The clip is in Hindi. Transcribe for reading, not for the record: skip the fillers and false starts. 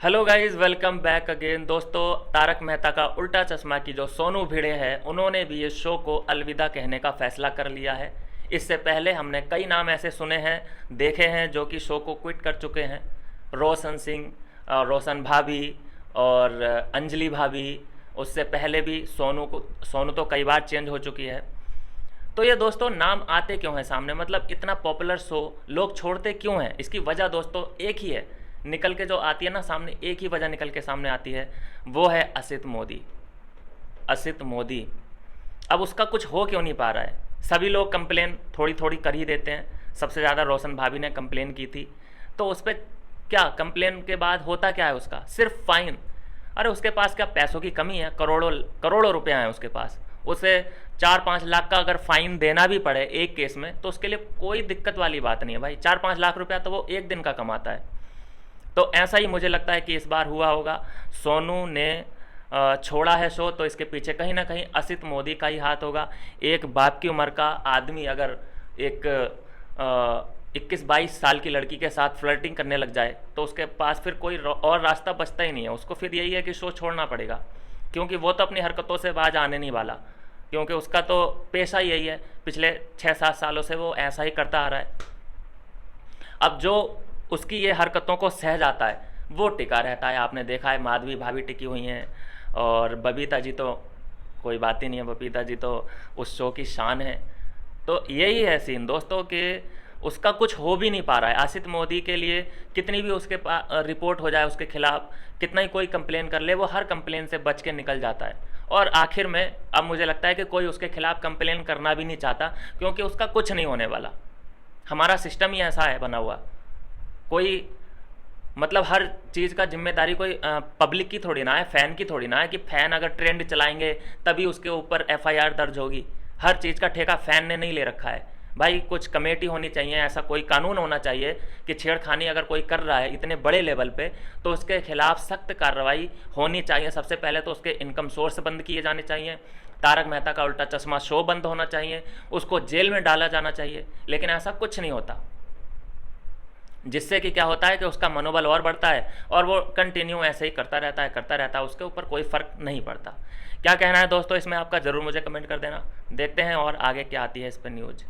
Hello guys, welcome back again. दोस्तों, तारक मेहता का उल्टा चश्मा की जो सोनू भिड़े हैं, उन्होंने भी ये शो को अलविदा कहने का फैसला कर लिया है। इससे पहले हमने कई नाम ऐसे सुने हैं, देखे हैं, जो कि शो को क्विट कर चुके हैं। रोशन सिंह, रोशन भाभी और अंजलि भाभी। उससे पहले भी सोनू तो कई बार चेंज हो चुकी है। तो ये दोस्तों नाम आते क्यों हैं सामने, मतलब इतना पॉपुलर शो लोग छोड़ते क्यों हैं? इसकी वजह दोस्तों एक ही है, निकल के जो आती है ना सामने, एक ही वजह निकल के सामने आती है, वो है असित मोदी। असित मोदी। अब उसका कुछ हो क्यों नहीं पा रहा है? सभी लोग कंप्लेन थोड़ी थोड़ी कर ही देते हैं। सबसे ज़्यादा रोशन भाभी ने कंप्लेन की थी, तो उस पर क्या कंप्लेन के बाद होता क्या है? उसका सिर्फ फाइन। अरे उसके पास क्या पैसों की कमी है? करोड़ों करोड़ों रुपया है उसके पास। उसे 4-5 लाख का अगर फाइन देना भी पड़े एक केस में, तो उसके लिए कोई दिक्कत वाली बात नहीं है भाई। 4-5 लाख रुपया तो वो एक दिन का कमाता है। तो ऐसा ही मुझे लगता है कि इस बार हुआ होगा। सोनू ने छोड़ा है शो, तो इसके पीछे कहीं ना कहीं असित मोदी का ही हाथ होगा। एक बाप की उम्र का आदमी अगर एक 21-22 साल की लड़की के साथ फ्लर्टिंग करने लग जाए, तो उसके पास फिर कोई और रास्ता बचता ही नहीं है। उसको फिर यही है कि शो छोड़ना पड़ेगा, क्योंकि वो तो अपनी हरकतों से बाज आने नहीं वाला, क्योंकि उसका तो पेशा ही यही है। पिछले 6-7 सालों से वो ऐसा ही करता आ रहा है। अब जो उसकी ये हरकतों को सह जाता है, वो टिका रहता है। आपने देखा है, माधवी भाभी टिकी हुई हैं, और बबीता जी तो कोई बात ही नहीं है। बबीता जी तो उस शो की शान है। तो यही है सीन दोस्तों कि उसका कुछ हो भी नहीं पा रहा है। असित मोदी के लिए कितनी भी उसके रिपोर्ट हो जाए उसके खिलाफ, कितना ही कोई कंप्लेन कर ले, वो हर कंप्लेन से बच के निकल जाता है। और आखिर में अब मुझे लगता है कि कोई उसके खिलाफ कंप्लेन करना भी नहीं चाहता, क्योंकि उसका कुछ नहीं होने वाला। हमारा सिस्टम ही ऐसा है बना हुआ। कोई मतलब हर चीज़ का जिम्मेदारी कोई पब्लिक की थोड़ी ना है, फ़ैन की थोड़ी ना है कि फ़ैन अगर ट्रेंड चलाएंगे तभी उसके ऊपर एफआईआर दर्ज होगी। हर चीज़ का ठेका फ़ैन ने नहीं ले रखा है भाई। कुछ कमेटी होनी चाहिए, ऐसा कोई कानून होना चाहिए कि छेड़खानी अगर कोई कर रहा है इतने बड़े लेवल पे, तो उसके खिलाफ सख्त कार्रवाई होनी चाहिए। सबसे पहले तो उसके इनकम सोर्स बंद किए जाने चाहिए। तारक मेहता का उल्टा चश्मा शो बंद होना चाहिए। उसको जेल में डाला जाना चाहिए। लेकिन ऐसा कुछ नहीं होता, जिससे कि क्या होता है कि उसका मनोबल और बढ़ता है, और वो कंटिन्यू ऐसे ही करता रहता है। उसके ऊपर कोई फ़र्क नहीं पड़ता। क्या कहना है दोस्तों इसमें आपका? ज़रूर मुझे कमेंट कर देना। देखते हैं और आगे क्या आती है इस पर न्यूज़।